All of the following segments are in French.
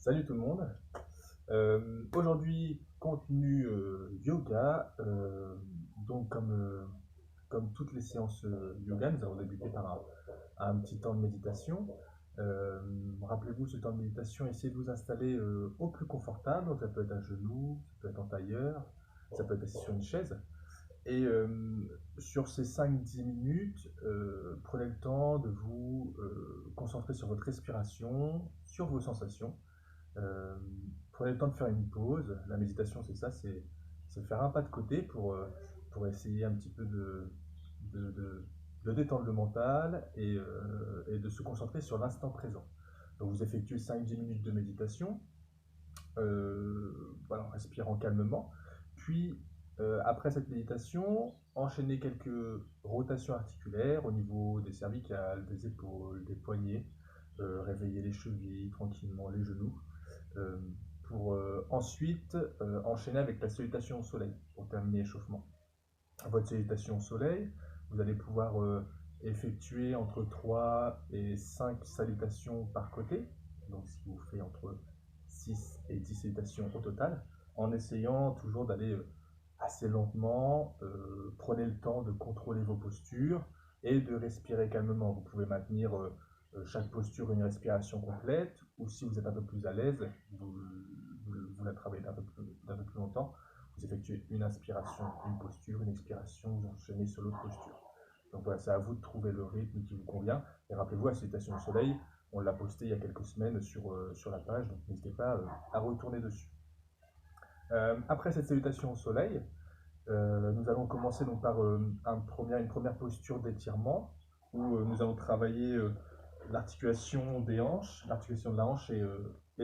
Salut tout le monde. Aujourd'hui, contenu yoga. Donc, comme toutes les séances yoga, nous allons débuter par un petit temps de méditation. Rappelez-vous, ce temps de méditation, essayez de vous installer au plus confortable. Donc, ça peut être à genoux, ça peut être en tailleur, ça peut être assis sur une chaise. Et sur ces 5-10 minutes, prenez le temps de vous concentrer sur votre respiration, sur vos sensations. Euh, Prenez le temps de faire une pause. La méditation, c'est ça, c'est faire un pas de côté pour essayer un petit peu de, de- de détendre le mental et de se concentrer sur l'instant présent. Donc vous effectuez 5-10 minutes de méditation, voilà, en respirant calmement. Puis, après cette méditation, enchaînez quelques rotations articulaires au niveau des cervicales, des épaules, des poignets. Réveillez les chevilles tranquillement, les genoux euh, pour ensuite enchaîner avec la salutation au soleil pour terminer l'échauffement. Votre salutation au soleil, vous allez pouvoir effectuer entre 3 et 5 salutations par côté, donc ce qui vous fait entre 6 et 10 salutations au total, en essayant toujours d'aller assez lentement. Prenez le temps de contrôler vos postures et de respirer calmement. Vous pouvez maintenir chaque posture une respiration complète, ou si vous êtes un peu plus à l'aise, vous la travaillez d'un peu plus longtemps. Vous effectuez une inspiration, une posture, une expiration, vous enchaînez sur l'autre posture. Donc voilà, c'est à vous de trouver le rythme qui vous convient. Et rappelez-vous, la salutation au soleil, on l'a posté il y a quelques semaines sur la page, donc n'hésitez pas à retourner dessus. Après cette salutation au soleil, nous allons commencer donc par une première posture d'étirement où nous allons travailler l'articulation des hanches, l'articulation de la hanche et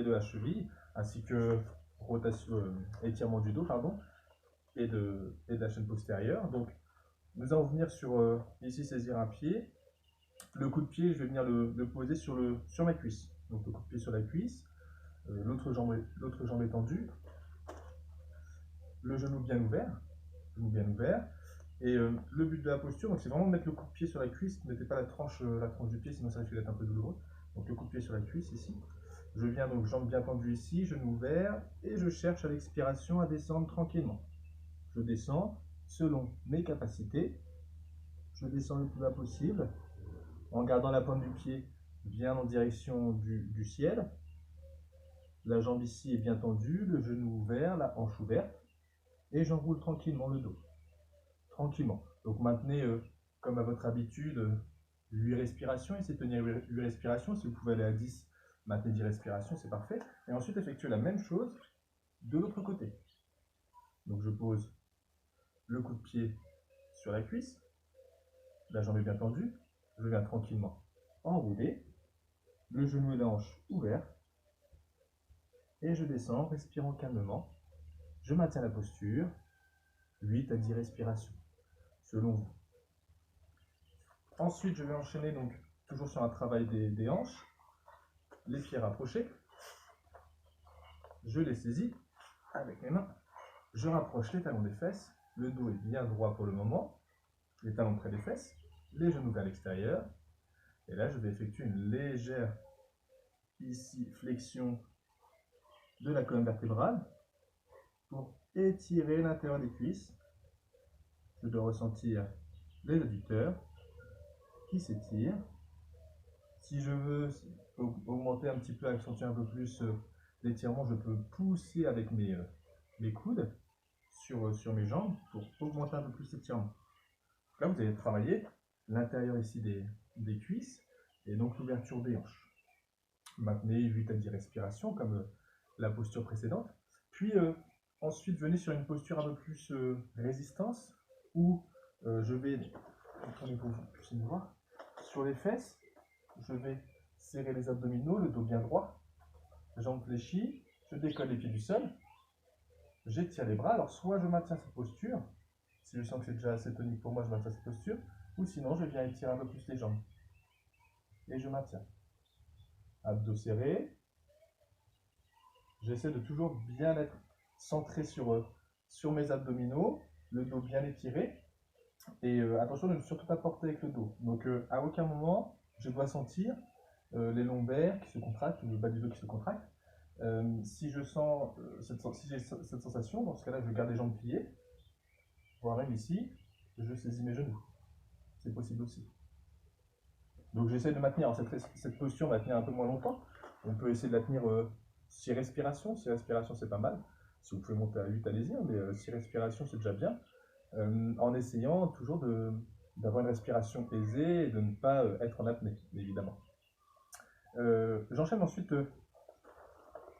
de la cheville, ainsi que étirement du dos, pardon, et de la chaîne postérieure. Donc, nous allons venir ici saisir un pied. Le coup de pied, je vais venir le poser sur ma cuisse. Donc, le coup de pied sur la cuisse, l'autre jambe étendue, le genou bien ouvert. Et le but de la posture, donc c'est vraiment de mettre le coup de pied sur la cuisse. Ne mettez pas la tranche du pied, sinon ça risque d'être un peu douloureux. Donc le coup de pied sur la cuisse ici. Je viens donc jambe bien tendue ici, genou ouvert, et je cherche à l'expiration à descendre tranquillement. Je descends selon mes capacités. Je descends le plus bas possible en gardant la pointe du pied bien en direction du ciel. La jambe ici est bien tendue, le genou ouvert, la hanche ouverte, et j'enroule tranquillement le dos. Tranquillement. Donc maintenez, comme à votre habitude, 8 respirations, essayez de tenir 8 respirations. Si vous pouvez aller à 10, maintenez 10 respirations, c'est parfait. Et ensuite, effectuez la même chose de l'autre côté. Donc je pose le coup de pied sur la cuisse, la jambe est bien tendue, je viens tranquillement enrouler, le genou et la hanche ouverts, et je descends, respirant calmement. Je maintiens la posture, 8 à 10 respirations, selon vous. Ensuite, je vais enchaîner donc toujours sur un travail des hanches, les pieds rapprochés. Je les saisis avec mes mains. Je rapproche les talons des fesses. Le dos est bien droit pour le moment. Les talons près des fesses. Les genoux vers l'extérieur. Et là, je vais effectuer une légère flexion de la colonne vertébrale pour étirer l'intérieur des cuisses. Je dois ressentir les adducteurs qui s'étirent. Si je veux augmenter un petit peu, accentuer un peu plus l'étirement, je peux pousser avec mes coudes sur mes jambes pour augmenter un peu plus l'étirement. Là, vous allez travailler l'intérieur ici des cuisses et donc l'ouverture des hanches. Maintenez 8 à 10 respirations comme la posture précédente. Puis ensuite, venez sur une posture un peu plus résistance où je vais, attendez-vous, vous puissiez me voir, sur les fesses, je vais serrer les abdominaux, le dos bien droit, jambes fléchies, je décolle les pieds du sol, j'étire les bras. Alors soit je maintiens cette posture, si je sens que c'est déjà assez tonique pour moi, je maintiens cette posture, ou sinon je viens étirer un peu plus les jambes. Et je maintiens. Abdos serrés. J'essaie de toujours bien être centré sur mes abdominaux, le dos bien étiré. Et attention de ne surtout pas porter avec le dos. Donc à aucun moment je dois sentir les lombaires qui se contractent, ou le bas du dos qui se contracte. Si je sens si j'ai cette sensation, dans ce cas-là, je garde les jambes pliées, voire même ici, je saisis mes genoux. C'est possible aussi. Donc j'essaie de maintenir cette posture, on va tenir un peu moins longtemps. On peut essayer de la tenir 6 respirations. 6 respirations, c'est pas mal. Si vous pouvez monter à 8, allez-y, hein, mais 6 respirations, c'est déjà bien. En essayant toujours d'avoir une respiration aisée et de ne pas être en apnée, évidemment. J'enchaîne ensuite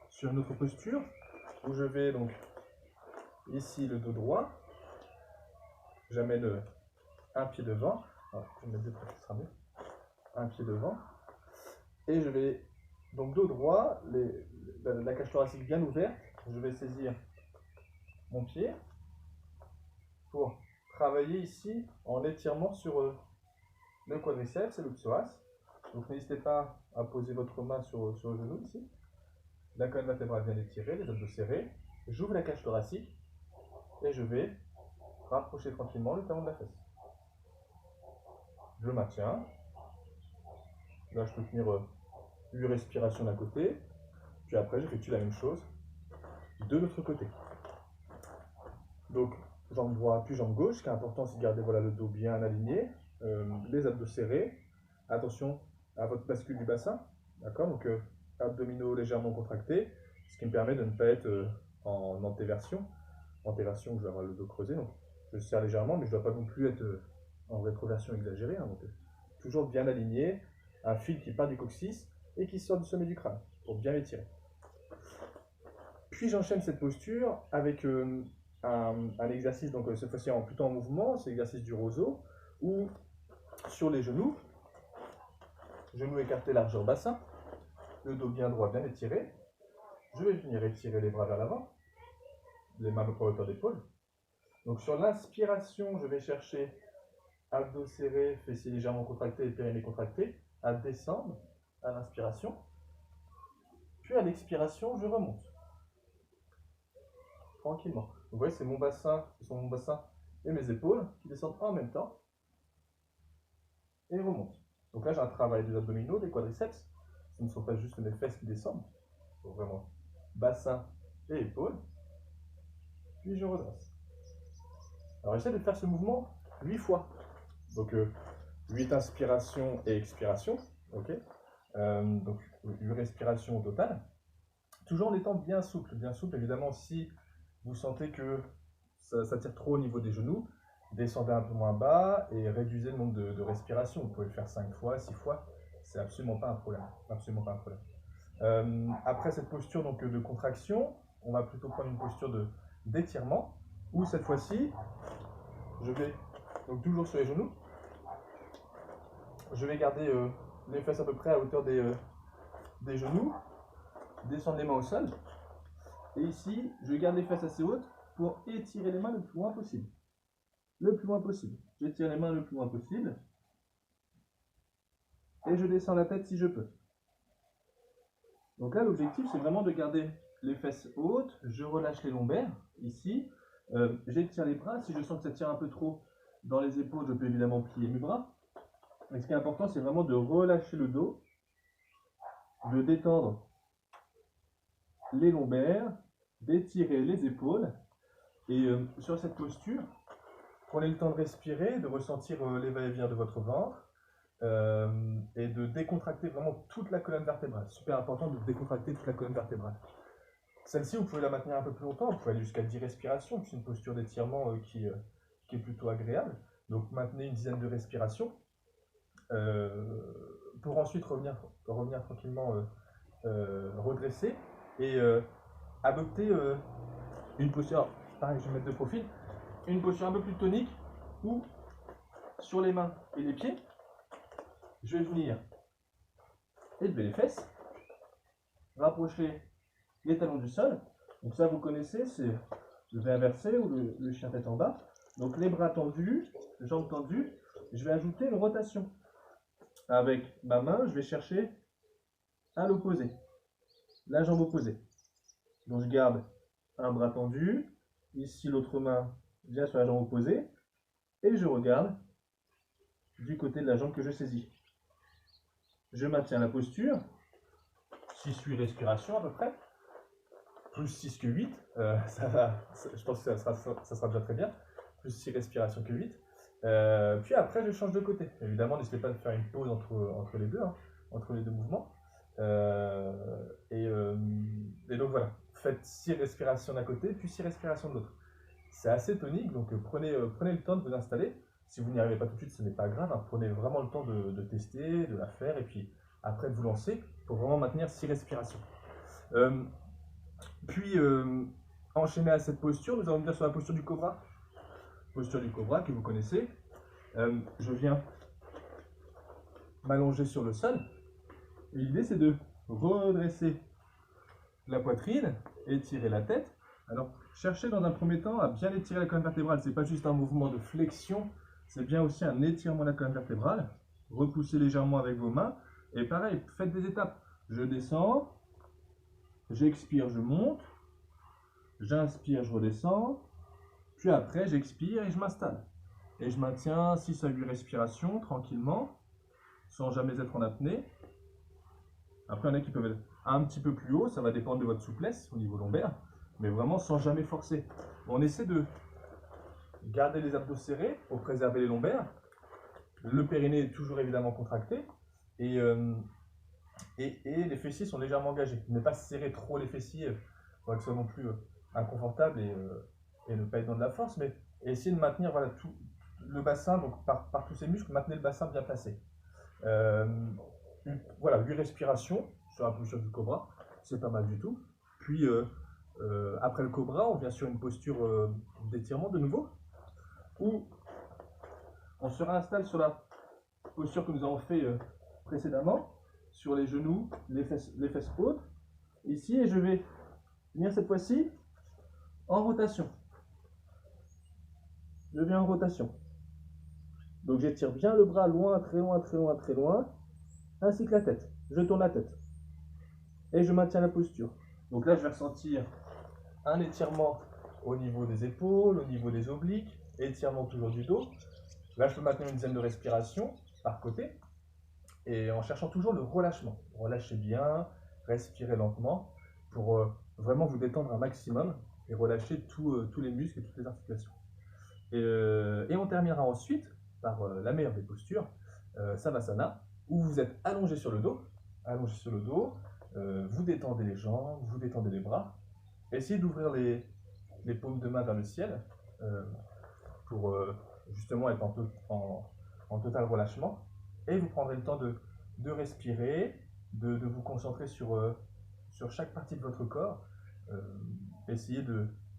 sur une autre posture où je vais donc ici le dos droit, j'amène un pied devant, alors, je vais me mettre deux pieds, ce sera mieux, un pied devant, et je vais donc dos droit, la cage thoracique bien ouverte, je vais saisir mon pied pour travailler ici en étirement sur le quadriceps et le psoas. Donc n'hésitez pas à poser votre main sur le genou ici. La colonne vertébrale bien étirée, les abdos serrés. J'ouvre la cage thoracique et je vais rapprocher tranquillement le talon de la fesse. Je maintiens. Là, je peux tenir 8 respirations d'un côté. Puis après, j'effectue la même chose de l'autre côté. Donc, jambe droite puis jambe gauche. Ce qui est important, c'est de garder le dos bien aligné, les abdos serrés. Attention à votre bascule du bassin. D'accord? Donc, abdominaux légèrement contractés, ce qui me permet de ne pas être en antéversion. Antéversion où je vais avoir le dos creusé. Donc, je serre légèrement, mais je ne dois pas non plus être en rétroversion exagérée. Hein, donc, toujours bien aligné, un fil qui part du coccyx et qui sort du sommet du crâne pour bien l'étirer. Puis j'enchaîne cette posture avec un exercice, donc cette fois-ci plutôt en mouvement, c'est l'exercice du roseau, où sur les genoux écartés largeur bassin, le dos bien droit, bien étiré. Je vais venir étirer les bras vers l'avant, les mains à peu près à hauteur d'épaule. Donc sur l'inspiration, je vais chercher abdos serrés, fessiers légèrement contractés et périnée contracté, à descendre à l'inspiration. Puis à l'expiration, je remonte. Tranquillement. Donc, vous voyez, c'est mon bassin et mes épaules qui descendent en même temps et remontent. Donc là, j'ai un travail des abdominaux, des quadriceps. Ce ne sont pas juste mes fesses qui descendent. Donc vraiment, bassin et épaules. Puis je redresse. Alors j'essaie de faire ce mouvement 8 fois. Donc 8 inspirations et expirations. Ok. Donc 8 respirations au total. Toujours en étant bien souple. Bien souple, évidemment, si vous sentez que ça tire trop au niveau des genoux, descendez un peu moins bas et réduisez le nombre de respirations. Vous pouvez le faire 5 fois, 6 fois. C'est absolument pas un problème. Absolument pas un problème. Après cette posture donc, de contraction, on va plutôt prendre une posture d'étirement, où cette fois-ci, je vais, donc toujours sur les genoux, je vais garder les fesses à peu près à hauteur des genoux, descendre les mains au sol, et ici, je garde les fesses assez hautes pour étirer les mains le plus loin possible. Le plus loin possible. J'étire les mains le plus loin possible, et je descends la tête si je peux. Donc là, l'objectif, c'est vraiment de garder les fesses hautes, je relâche les lombaires, ici, j'étire les bras, si je sens que ça tire un peu trop dans les épaules, je peux évidemment plier mes bras. Mais ce qui est important, c'est vraiment de relâcher le dos, de détendre les lombaires, d'étirer les épaules, et sur cette posture, prenez le temps de respirer, de ressentir les va-et-vient de votre ventre, et de décontracter vraiment toute la colonne vertébrale. Super important de décontracter toute la colonne vertébrale. Celle-ci, vous pouvez la maintenir un peu plus longtemps, vous pouvez aller jusqu'à 10 respirations, c'est une posture d'étirement qui est plutôt agréable. Donc maintenez une dizaine de respirations, pour ensuite revenir tranquillement redresser et adopter une posture, alors, pareil, je vais me mettre de profil, une posture un peu plus tonique où sur les mains et les pieds, je vais venir élever les fesses, rapprocher les talons du sol. Donc ça, vous connaissez, c'est le V inversé ou le chien tête en bas. Donc les bras tendus, jambes tendues. Je vais ajouter une rotation. Avec ma main, je vais chercher à l'opposé, la jambe opposée. Donc je garde un bras tendu. Ici, l'autre main vient sur la jambe opposée. Et je regarde du côté de la jambe que je saisis. Je maintiens la posture. 6-8 respirations à peu près. plus 6 que 8, je pense que ça sera déjà très bien. Plus 6 respirations que 8. Puis après, je change de côté. Évidemment, n'hésitez pas à faire une pause entre les deux, hein, entre les deux mouvements. Euh, et donc voilà, faites 6 respirations d'un côté, puis 6 respirations de l'autre. C'est assez tonique, donc prenez le temps de vous installer. Si vous n'y arrivez pas tout de suite, ce n'est pas grave, hein. Prenez vraiment le temps de tester, de la faire, et puis après de vous lancer pour vraiment maintenir 6 respirations. Euh, puis, enchaîné à cette posture, nous allons venir sur la posture du cobra. Posture du cobra que vous connaissez. Je viens m'allonger sur le sol. Et l'idée, c'est de redresser la poitrine, étirer la tête. Alors, cherchez dans un premier temps à bien étirer la colonne vertébrale. Ce n'est pas juste un mouvement de flexion, c'est bien aussi un étirement de la colonne vertébrale. Repoussez légèrement avec vos mains. Et pareil, faites des étapes. Je descends, j'expire, je monte, j'inspire, je redescends, puis après j'expire et je m'installe. Et je maintiens 6 à 8 respirations tranquillement, sans jamais être en apnée. Après, il y en a qui peuvent être un petit peu plus haut, ça va dépendre de votre souplesse au niveau lombaire, mais vraiment sans jamais forcer. On essaie de garder les abdos serrés pour préserver les lombaires. Le périnée est toujours évidemment contracté et les fessiers sont légèrement engagés. Ne pas serrer trop les fessiers pour que ce soit non plus inconfortable et ne pas être dans de la force, mais essayer de maintenir voilà, tout le bassin, donc par tous ces muscles, maintenez le bassin bien placé. Voilà, 8 respirations sur la posture du cobra, c'est pas mal du tout. Puis après le cobra, on vient sur une posture d'étirement de nouveau, où on se réinstalle sur la posture que nous avons fait précédemment, sur les genoux, les fesses hautes, ici, et je vais venir cette fois-ci en rotation. Je viens en rotation. Donc j'étire bien le bras loin, très loin, très loin, très loin, ainsi que la tête. Je tourne la tête. Et je maintiens la posture. Donc là, je vais ressentir un étirement au niveau des épaules, au niveau des obliques, étirement toujours du dos. Là, je peux maintenir une dizaine de respirations par côté. Et en cherchant toujours le relâchement. Relâchez bien, respirez lentement pour vraiment vous détendre un maximum et relâcher tous les muscles et toutes les articulations. Et on terminera ensuite par la meilleure des postures, Savasana, où vous êtes allongé sur le dos, vous détendez les jambes, vous détendez les bras, essayez d'ouvrir les paumes de main vers le ciel pour justement être en total relâchement. Et vous prendrez le temps de respirer, de vous concentrer sur chaque partie de votre corps. Essayez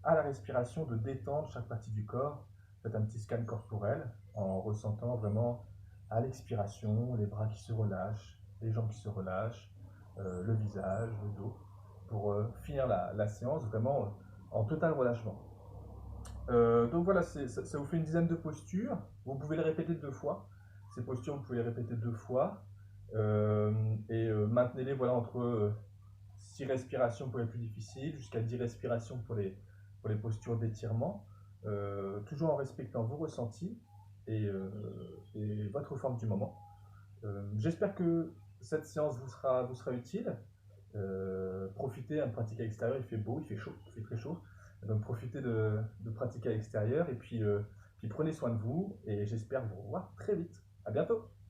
à la respiration de détendre chaque partie du corps. Faites un petit scan corporel en ressentant vraiment à l'expiration les bras qui se relâchent, les jambes qui se relâchent, le visage, le dos, pour finir la séance vraiment en total relâchement. Donc voilà, ça vous fait une dizaine de postures. Vous pouvez les répéter 2 fois. Ces postures, vous pouvez les répéter 2 fois. Maintenez-les voilà, entre 6 respirations pour les plus difficiles, jusqu'à 10 respirations pour les postures d'étirement. Toujours en respectant vos ressentis et votre forme du moment. J'espère que cette séance vous sera utile. Profitez de pratiquer à l'extérieur, il fait beau, il fait chaud, il fait très chaud. Donc profitez de pratiquer à l'extérieur et puis prenez soin de vous et j'espère vous revoir très vite. À bientôt.